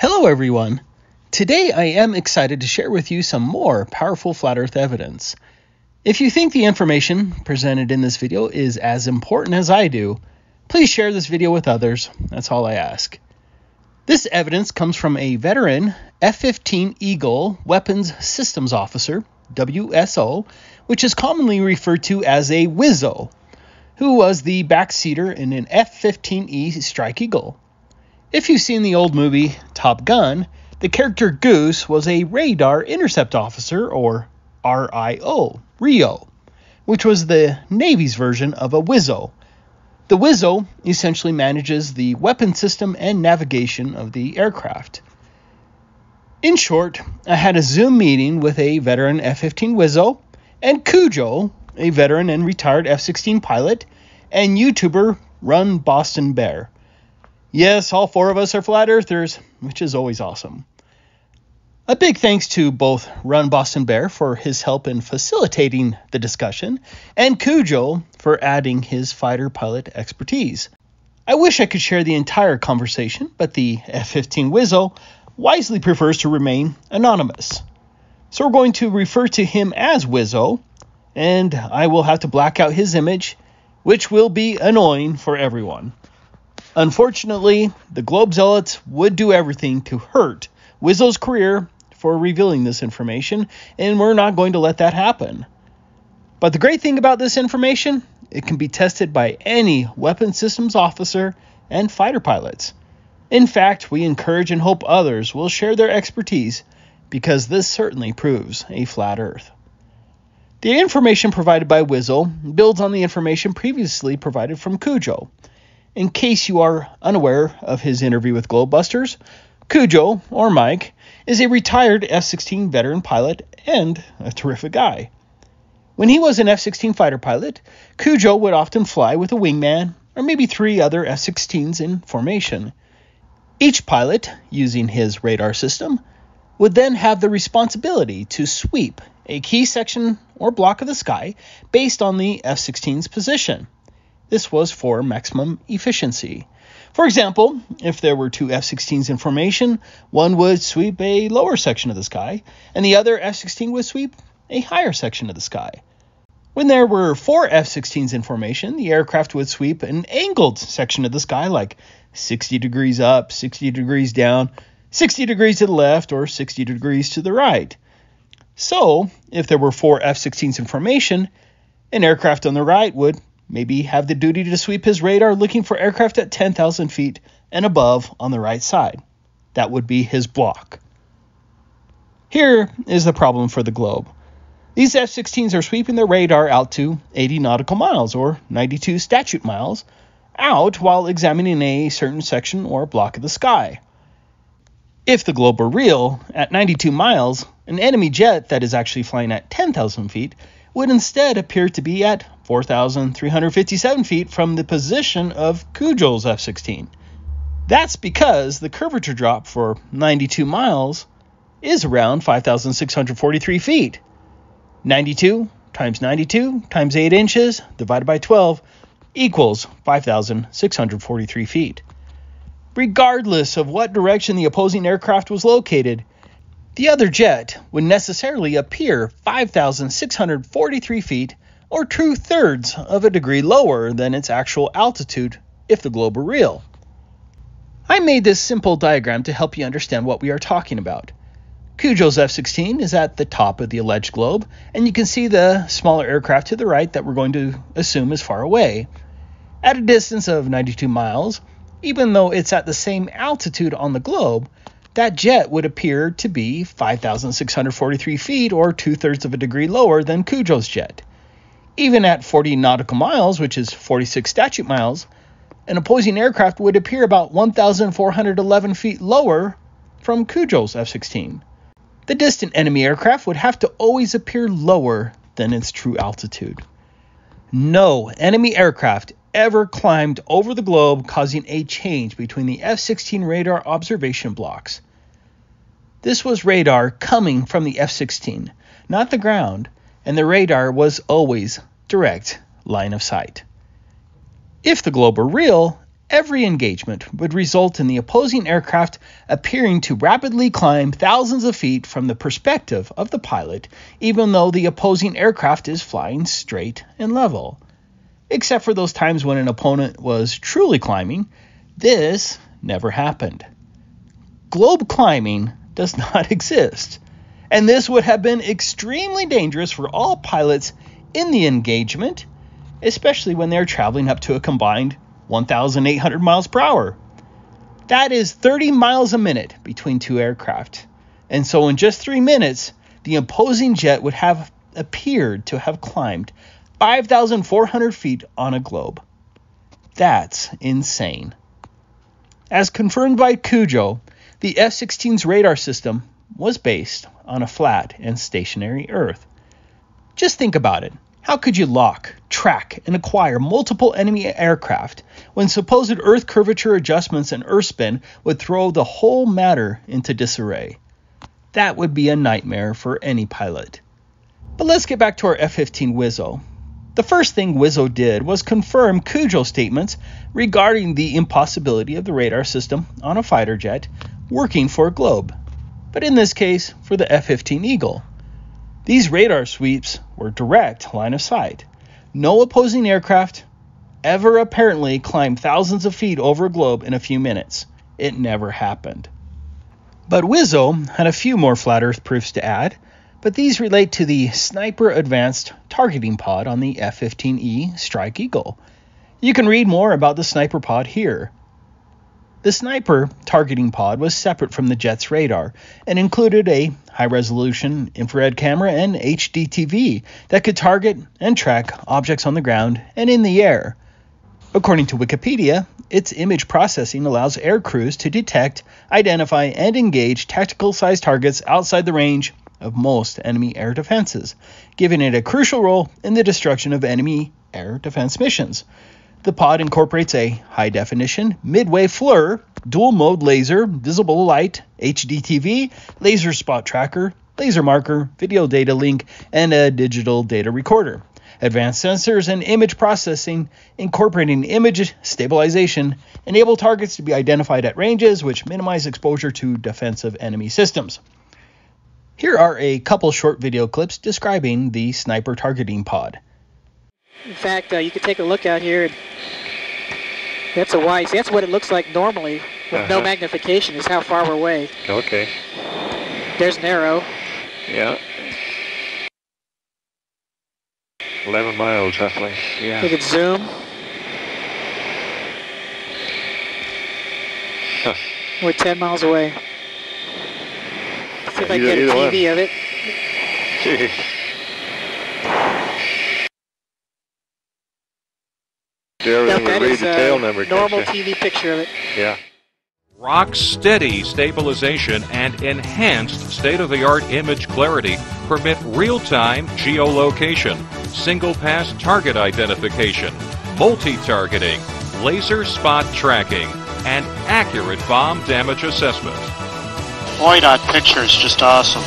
Hello everyone! Today I am excited to share with you some more powerful flat earth evidence. If you think the information presented in this video is as important as I do, please share this video with others. That's all I ask. This evidence comes from a veteran F-15 Eagle Weapons Systems Officer, WSO, which is commonly referred to as a Wizzo, who was the backseater in an F-15E Strike Eagle. If you've seen the old movie Top Gun, the character Goose was a radar intercept officer, or RIO, which was the Navy's version of a Wizzo. The Wizzo essentially manages the weapon system and navigation of the aircraft. In short, I had a Zoom meeting with a veteran F-15 Wizzo and Cujo, a veteran and retired F-16 pilot, and YouTuber Run Boston Bear. Yes, all four of us are flat earthers, which is always awesome. A big thanks to both Run Boston Bear for his help in facilitating the discussion, and Cujo for adding his fighter pilot expertise. I wish I could share the entire conversation, but the F-15 Wizzo wisely prefers to remain anonymous. So we're going to refer to him as Wizzo, and I will have to black out his image, which will be annoying for everyone. Unfortunately, the Globe Zealots would do everything to hurt Wizzo's career for revealing this information, and we're not going to let that happen. But the great thing about this information, it can be tested by any weapons systems officer and fighter pilots. In fact, we encourage and hope others will share their expertise, because this certainly proves a flat earth. The information provided by Wizzo builds on the information previously provided from Cujo. In case you are unaware of his interview with Globebusters, Cujo, or Mike, is a retired F-16 veteran pilot and a terrific guy. When he was an F-16 fighter pilot, Cujo would often fly with a wingman or maybe 3 other F-16s in formation. Each pilot, using his radar system, would then have the responsibility to sweep a key section or block of the sky based on the F-16's position. This was for maximum efficiency. For example, if there were 2 F-16s in formation, one would sweep a lower section of the sky, and the other F-16 would sweep a higher section of the sky. When there were 4 F-16s in formation, the aircraft would sweep an angled section of the sky, like 60 degrees up, 60 degrees down, 60 degrees to the left, or 60 degrees to the right. So, if there were 4 F-16s in formation, an aircraft on the right would maybe have the duty to sweep his radar looking for aircraft at 10,000 feet and above on the right side. That would be his block. Here is the problem for the Globe. These F-16s are sweeping their radar out to 80 nautical miles, or 92 statute miles, out while examining a certain section or block of the sky. If the Globe were real, at 92 miles, an enemy jet that is actually flying at 10,000 feet would instead appear to be at 4,357 feet from the position of Cujo's F-16. That's because the curvature drop for 92 miles is around 5,643 feet. 92 times 92 times 8 inches divided by 12 equals 5,643 feet. Regardless of what direction the opposing aircraft was located, the other jet would necessarily appear 5,643 feet, or 2/3 of a degree lower than its actual altitude if the Globe were real. I made this simple diagram to help you understand what we are talking about. Cujo's F-16 is at the top of the alleged Globe, and you can see the smaller aircraft to the right that we're going to assume is far away. At a distance of 92 miles, even though it's at the same altitude on the Globe, that jet would appear to be 5,643 feet, or 2/3 of a degree lower than Cujo's jet. Even at 40 nautical miles, which is 46 statute miles, an opposing aircraft would appear about 1,411 feet lower from Cujo's F-16. The distant enemy aircraft would have to always appear lower than its true altitude. No enemy aircraft ever climbed over the Globe, causing a change between the F-16 radar observation blocks. This was radar coming from the F-16, not the ground, and the radar was always direct line of sight. If the Globe were real, Every engagement would result in the opposing aircraft appearing to rapidly climb thousands of feet from the perspective of the pilot, even though the opposing aircraft is flying straight and level. Except for those times when an opponent was truly climbing, this never happened. Globe climbing does not exist, and this would have been extremely dangerous for all pilots in the engagement, especially when they're traveling up to a combined 1,800 miles per hour. That is 30 miles a minute between two aircraft. And so in just 3 minutes, the opposing jet would have appeared to have climbed 5,400 feet on a globe. That's insane. As confirmed by Cujo, the F-16's radar system was based on a flat and stationary Earth. Just think about it. How could you lock, track, and acquire multiple enemy aircraft when supposed Earth curvature adjustments and Earth spin would throw the whole matter into disarray? That would be a nightmare for any pilot. But let's get back to our F-15 Wizzo. The first thing Wizzo did was confirm Cujo's statements regarding the impossibility of the radar system on a fighter jet working for a globe, but in this case for the F-15 Eagle. These radar sweeps were direct line of sight. No opposing aircraft ever apparently climbed thousands of feet over a globe in a few minutes. It never happened. But Wizzo had a few more flat Earth proofs to add, but these relate to the Sniper Advanced Targeting Pod on the F-15E Strike Eagle. You can read more about the Sniper Pod here. The Sniper Targeting Pod was separate from the jet's radar and included a high-resolution infrared camera and HD TV that could target and track objects on the ground and in the air. According to Wikipedia, its image processing allows air crews to detect, identify, and engage tactical-sized targets outside the range of most enemy air defenses, giving it a crucial role in the destruction of enemy air defense missions. The pod incorporates a high-definition, mid-wave FLIR, dual-mode laser, visible light, HD TV, laser spot tracker, laser marker, video data link, and a digital data recorder. Advanced sensors and image processing, incorporating image stabilization, enable targets to be identified at ranges which minimize exposure to defensive enemy systems. Here are a couple short video clips describing the Sniper Targeting Pod. In fact, you could take a look out here. That's a wide. That's what it looks like normally with no magnification. Is how far we're away. Okay. There's an arrow. Yeah. 11 miles roughly. Yeah. We could zoom. Huh. We're 10 miles away. See if I can get a TV of it. Jeez. That is a normal TV picture of it. Yeah. Rock steady stabilization and enhanced state-of-the-art image clarity permit real-time geolocation, single-pass target identification, multi-targeting, laser spot tracking, and accurate bomb damage assessment. Boy, that picture is just awesome.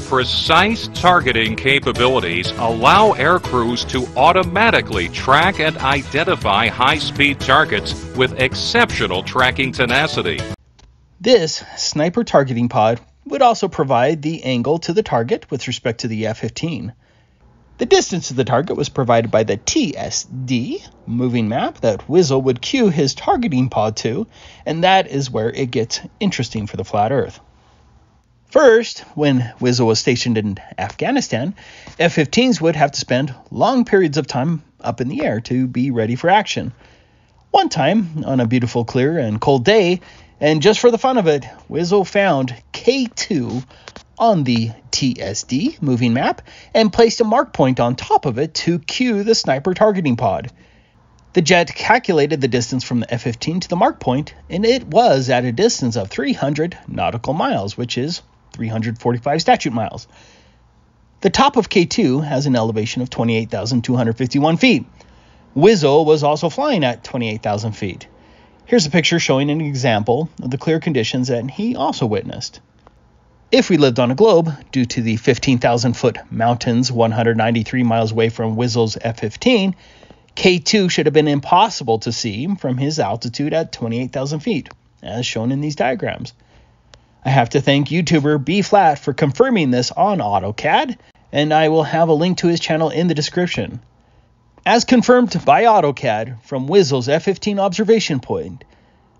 Precise targeting capabilities allow air crews to automatically track and identify high-speed targets with exceptional tracking tenacity. This Sniper Targeting Pod would also provide the angle to the target with respect to the F-15. The distance to the target was provided by the TSD moving map that Wizzo would cue his targeting pod to, and that is where it gets interesting for the flat Earth. First, when Wizzo was stationed in Afghanistan, F-15s would have to spend long periods of time up in the air to be ready for action. One time, on a beautiful, clear, and cold day, and just for the fun of it, Wizzo found K2 on the TSD moving map and placed a mark point on top of it to cue the Sniper Targeting Pod. The jet calculated the distance from the F-15 to the mark point, and it was at a distance of 300 nautical miles, which is 345 statute miles. The top of K2 has an elevation of 28,251 feet. Wizzo was also flying at 28,000 feet. Here's a picture showing an example of the clear conditions that he also witnessed. If we lived on a globe, due to the 15,000-foot mountains 193 miles away from Wizzo's F-15, K2 should have been impossible to see from his altitude at 28,000 feet, as shown in these diagrams. I have to thank YouTuber B-Flat for confirming this on AutoCAD, and I will have a link to his channel in the description. As confirmed by AutoCAD from Wizzle's F-15 observation point,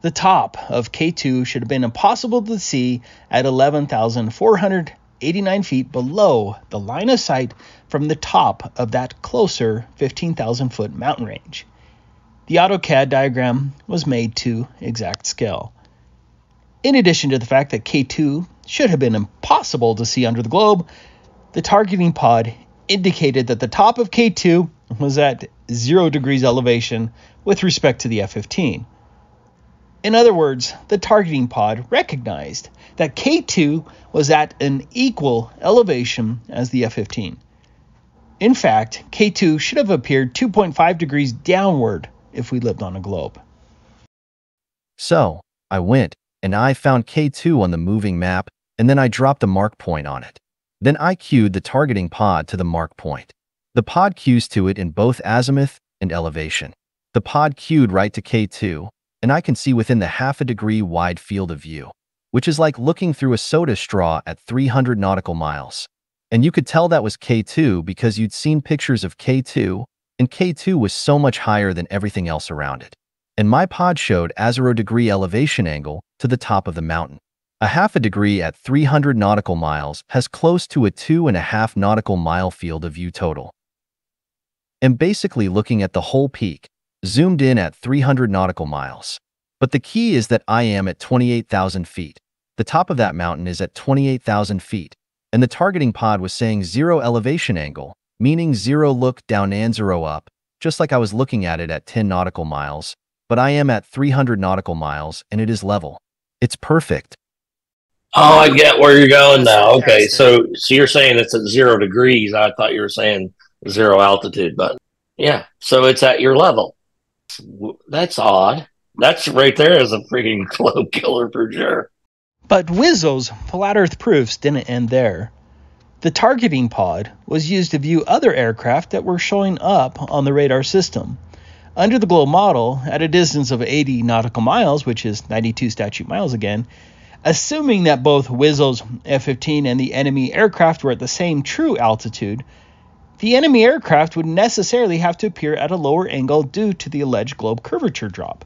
the top of K2 should have been impossible to see at 11,489 feet below the line of sight from the top of that closer 15,000-foot mountain range. The AutoCAD diagram was made to exact scale. In addition to the fact that K2 should have been impossible to see under the globe, the targeting pod indicated that the top of K2 was at 0 degrees elevation with respect to the F-15. In other words, the targeting pod recognized that K2 was at an equal elevation as the F-15. In fact, K2 should have appeared 2.5 degrees downward if we lived on a globe. So, I went, and I found K2 on the moving map, and then I dropped a mark point on it. Then I cued the targeting pod to the mark point. The pod cues to it in both azimuth and elevation. The pod cued right to K2, and I can see within the half a degree wide field of view, which is like looking through a soda straw at 300 nautical miles. And you could tell that was K2 because you'd seen pictures of K2, and K2 was so much higher than everything else around it. And my pod showed a 0 degree elevation angle to the top of the mountain. A half a degree at 300 nautical miles has close to a 2.5 nautical mile field of view total. And basically looking at the whole peak, zoomed in at 300 nautical miles. But the key is that I am at 28,000 feet. The top of that mountain is at 28,000 feet, and the targeting pod was saying 0 elevation angle, meaning 0 look down and 0 up, just like I was looking at it at 10 nautical miles, but I am at 300 nautical miles, and it is level. It's perfect. Oh, I get where you're going now. Okay, so you're saying it's at 0 degrees. I thought you were saying 0 altitude, but yeah, so it's at your level. That's odd. That's right there is a freaking globe killer for sure. But Wizzle's flat Earth proofs didn't end there. The targeting pod was used to view other aircraft that were showing up on the radar system. Under the globe model, at a distance of 80 nautical miles, which is 92 statute miles again, assuming that both Wizzle's F-15 and the enemy aircraft were at the same true altitude, the enemy aircraft would necessarily have to appear at a lower angle due to the alleged globe curvature drop.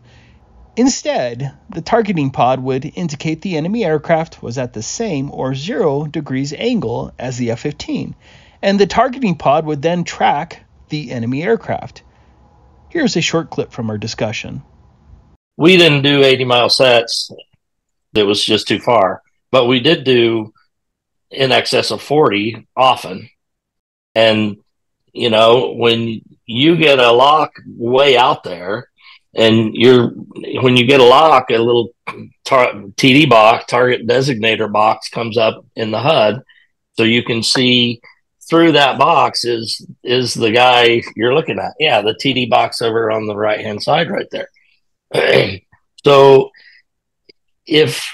Instead, the targeting pod would indicate the enemy aircraft was at the same or 0 degrees angle as the F-15, and the targeting pod would then track the enemy aircraft. Here's a short clip from our discussion. We didn't do 80-mile sets. It was just too far. But we did do in excess of 40 often. And, you know, when you get a lock way out there, and when you get a lock, a little TD box, target designator box, comes up in the HUD, so you can see through that box is the guy you're looking at. Yeah, the TD box over on the right-hand side right there. So if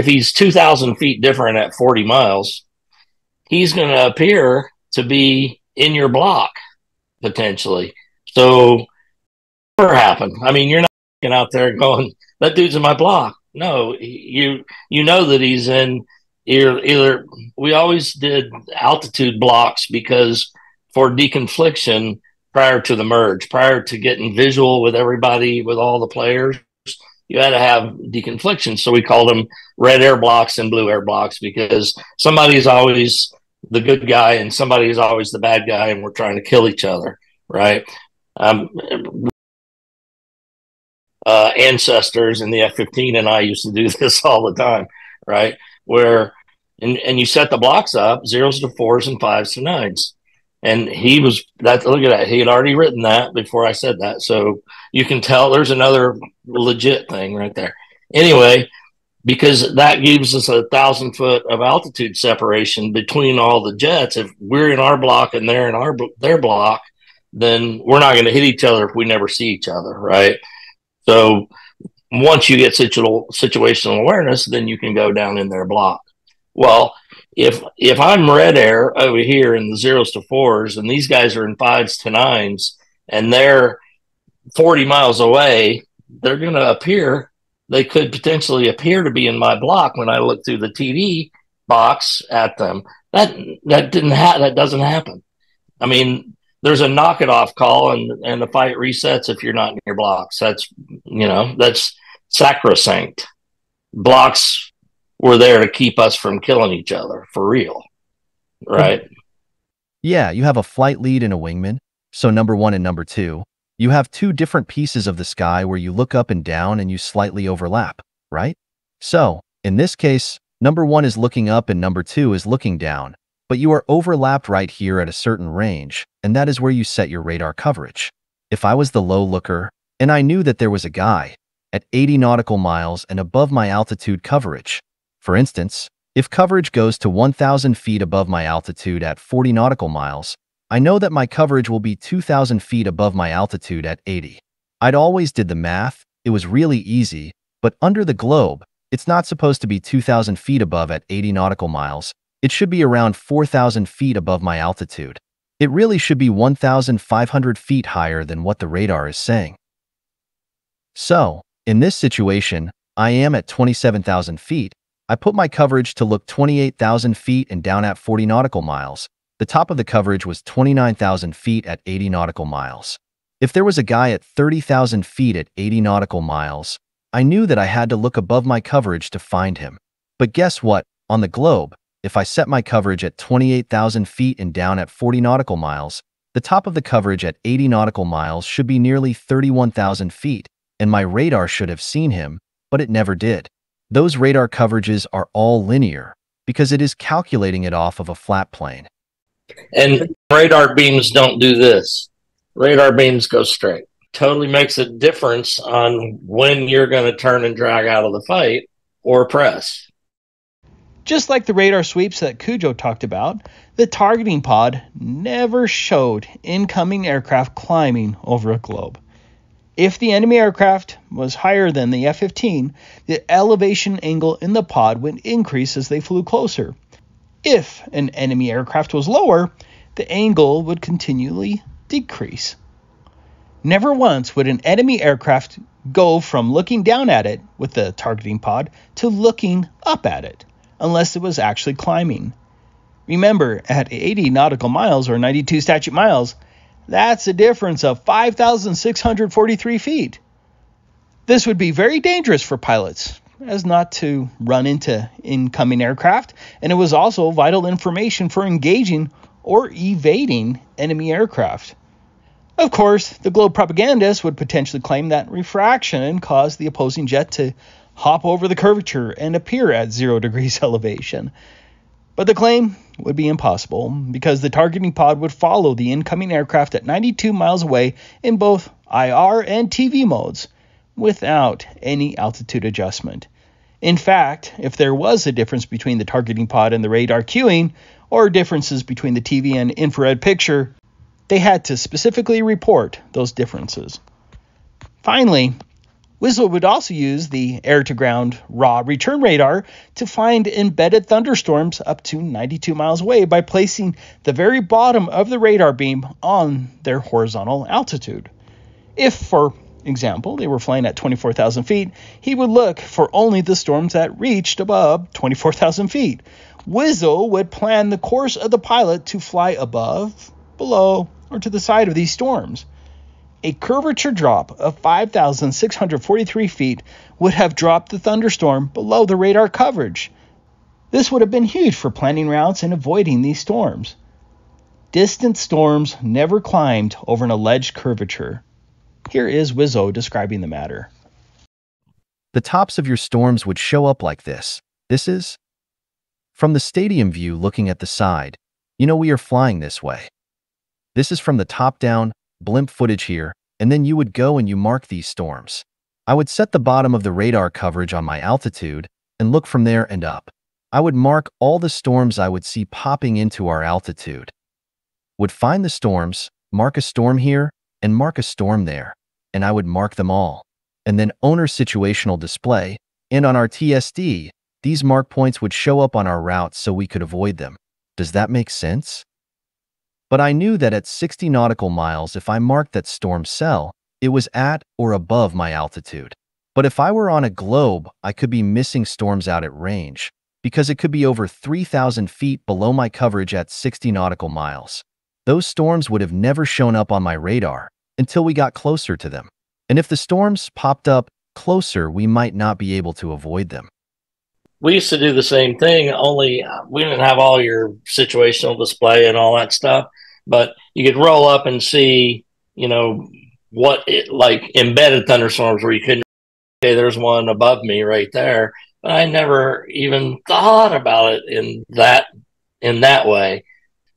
he's 2,000 feet different at 40 miles, he's going to appear to be in your block, potentially. So, never happen. I mean, you're not out there going, that dude's in my block. No, you know that he's in either. We always did altitude blocks because for deconfliction prior to the merge, prior to getting visual with everybody, with all the players, you had to have deconfliction. So we called them red air blocks and blue air blocks because somebody's always the good guy and somebody's always the bad guy, and we're trying to kill each other, right? Ancestors in the F-15 and I used to do this all the time, right? Where and you set the blocks up 0s to 4s and 5s to 9s, and look at that, he had already written that before I said that, so you can tell there's another legit thing right there. Anyway, because that gives us 1,000 foot of altitude separation between all the jets. If we're in our block and they're in their block, then we're not going to hit each other if we never see each other, right? So once you get situational awareness, then you can go down in their block. Well, if I'm red air over here in the 0s to 4s, and these guys are in 5s to 9s, and they're 40 miles away, they're going to appear. They could potentially appear to be in my block when I look through the TV box at them. That doesn't happen. I mean, there's a knock it off call, and the fight resets if you're not in your blocks. That's sacrosanct. Blocks were there to keep us from killing each other for real, right? Yeah, you have a flight lead and a wingman. So number 1 and number 2, you have 2 different pieces of the sky where you look up and down and you slightly overlap, right? So, in this case, number 1 is looking up and number 2 is looking down, but you are overlapped right here at a certain range, and that is where you set your radar coverage. If I was the low looker, and I knew that there was a guy at 80 nautical miles and above my altitude coverage, for instance, if coverage goes to 1,000 feet above my altitude at 40 nautical miles, I know that my coverage will be 2,000 feet above my altitude at 80. I'd always did the math, it was really easy, but under the globe, it's not supposed to be 2,000 feet above at 80 nautical miles, it should be around 4,000 feet above my altitude. It really should be 1,500 feet higher than what the radar is saying. So, in this situation, I am at 27,000 feet. I put my coverage to look 28,000 feet and down at 40 nautical miles. The top of the coverage was 29,000 feet at 80 nautical miles. If there was a guy at 30,000 feet at 80 nautical miles, I knew that I had to look above my coverage to find him. But guess what? On the globe, if I set my coverage at 28,000 feet and down at 40 nautical miles, the top of the coverage at 80 nautical miles should be nearly 31,000 feet, and my radar should have seen him, but it never did. Those radar coverages are all linear, because it is calculating it off of a flat plane. And radar beams don't do this. Radar beams go straight. Totally makes a difference on when you're going to turn and drag out of the fight or press. Just like the radar sweeps that Cujo talked about, the targeting pod never showed incoming aircraft climbing over a globe. If the enemy aircraft was higher than the F-15, the elevation angle in the pod would increase as they flew closer. If an enemy aircraft was lower, the angle would continually decrease. Never once would an enemy aircraft go from looking down at it with the targeting pod to looking up at it, unless it was actually climbing. Remember, at 80 nautical miles or 92 statute miles, that's a difference of 5,643 feet. This would be very dangerous for pilots, as not to run into incoming aircraft, and it was also vital information for engaging or evading enemy aircraft. Of course, the globe propagandists would potentially claim that refraction caused the opposing jet to hop over the curvature and appear at 0 degrees elevation. But the claim would be impossible because the targeting pod would follow the incoming aircraft at 92 miles away in both IR and TV modes without any altitude adjustment. In fact, if there was a difference between the targeting pod and the radar cueing, or differences between the TV and infrared picture, they had to specifically report those differences. Finally, WISL would also use the air-to-ground raw return radar to find embedded thunderstorms up to 92 miles away by placing the very bottom of the radar beam on their horizontal altitude. If, for example, they were flying at 24,000 feet, he would look for only the storms that reached above 24,000 feet. WISL would plan the course of the pilot to fly above, below, or to the side of these storms. A curvature drop of 5,643 feet would have dropped the thunderstorm below the radar coverage. This would have been huge for planning routes and avoiding these storms. Distant storms never climbed over an alleged curvature. Here is Wizzo describing the matter. The tops of your storms would show up like this. This is from the stadium view looking at the side. You know we are flying this way. This is from the top down, blimp footage here, and then you would go and you mark these storms. I would set the bottom of the radar coverage on my altitude and look from there and up. I would mark all the storms I would see popping into our altitude. Would find the storms, mark a storm here, and mark a storm there, and I would mark them all. And then owner situational display, and on our TSD, these mark points would show up on our route so we could avoid them. Does that make sense? But I knew that at 60 nautical miles, if I marked that storm cell, it was at or above my altitude. But if I were on a globe, I could be missing storms out at range, because it could be over 3,000 feet below my coverage at 60 nautical miles. Those storms would have never shown up on my radar until we got closer to them. And if the storms popped up closer, we might not be able to avoid them. We used to do the same thing, only we didn't have all your situational display and all that stuff, but you could roll up and see, what like embedded thunderstorms where you couldn't, okay, there's one above me right there. But I never even thought about it in that way.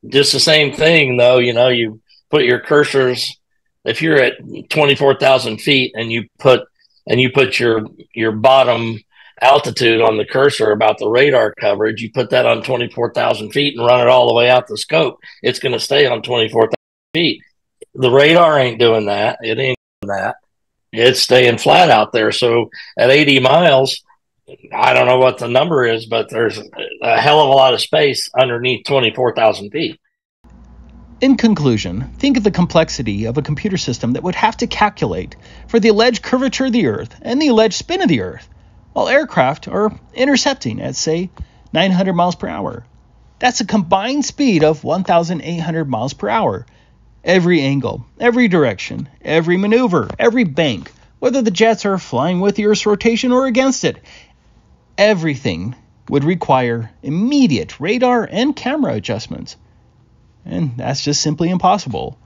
Just the same thing though, you put your cursors, if you're at 24,000 feet and you put your bottom altitude on the cursor about the radar coverage, you put that on 24,000 feet and run it all the way out the scope, it's going to stay on 24,000 feet. The radar ain't doing that. It ain't doing that. It's staying flat out there. So at 80 miles, I don't know what the number is, but there's a hell of a lot of space underneath 24,000 feet. In conclusion, think of the complexity of a computer system that would have to calculate for the alleged curvature of the Earth and the alleged spin of the Earth, while aircraft are intercepting at, say, 900 miles per hour. That's a combined speed of 1,800 miles per hour. Every angle, every direction, every maneuver, every bank, whether the jets are flying with the Earth's rotation or against it, everything would require immediate radar and camera adjustments. And that's just simply impossible.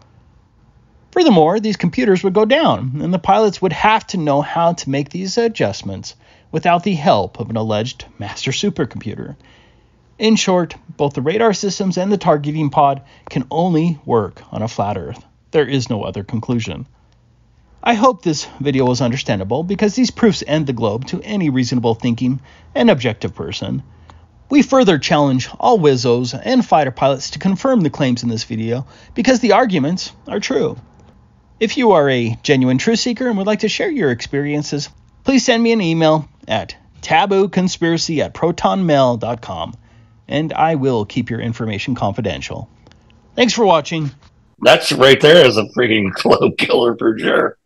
Furthermore, these computers would go down, and the pilots would have to know how to make these adjustments without the help of an alleged master supercomputer. In short, both the radar systems and the targeting pod can only work on a flat Earth. There is no other conclusion. I hope this video was understandable because these proofs end the globe to any reasonable thinking and objective person. We further challenge all Wizzos and fighter pilots to confirm the claims in this video because the arguments are true. If you are a genuine truth seeker and would like to share your experiences, please send me an email at tabooconspiracy@protonmail.com, and I will keep your information confidential. Thanks for watching. That's right there is a freaking globe killer for sure.